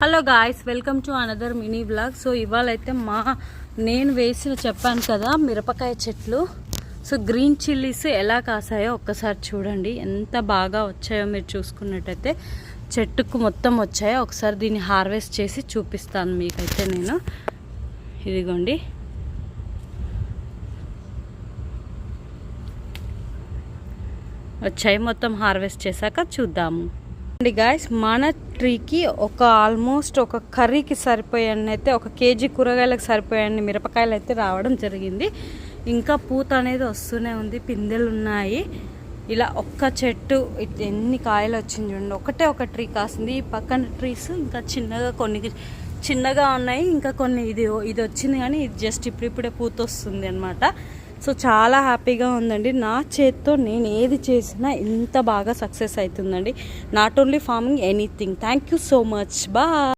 Hello guys, welcome to another mini blog. So ఇవాళ అయితే నేను చెప్పాను కదా మిరపకాయ చెట్లు. సో గ్రీన్ చిల్లీస్ ఎలా కాసాయో ఒక్కసారి చూడండి. ఎంత బాగా వచ్చాయో మీరు చూసుకున్నట్టయితే చెట్టుకు మొత్తం వచ్చాయో ఒకసారి దీన్ని హార్వెస్ట్ చేసి చూపిస్తాను మీకైతే నేను. ఇదిగోండి, వచ్చాయి. మొత్తం హార్వెస్ట్ చేశాక చూద్దాము గాయస్. మన ట్రీకి ఆల్మోస్ట్ ఒక కర్రీకి సరిపోయాన్ని అయితే, 1 కేజీ కూరగాయలకు సరిపోయాన్ని మిరపకాయలు అయితే రావడం జరిగింది. ఇంకా పూత అనేది వస్తూనే ఉంది, పిందెలు ఉన్నాయి. ఇలా ఒక్క చెట్టు ఎన్ని కాయలు వచ్చింది చూడండి. ఒక ట్రీ కాసింది. ఈ పక్కన ట్రీస్ ఇంకా కొన్ని చిన్నగా ఉన్నాయి, ఇంకా కొన్ని ఇది వచ్చింది, కానీ ఇది జస్ట్ ఇప్పుడిప్పుడే పూత వస్తుంది అనమాట. సో చాలా హ్యాపీగా ఉందండి. నా చేత్తో నేను ఏది చేసినా ఇంత బాగా సక్సెస్ అవుతుందండి. Not only farming, anything. Thank you so much. Bye.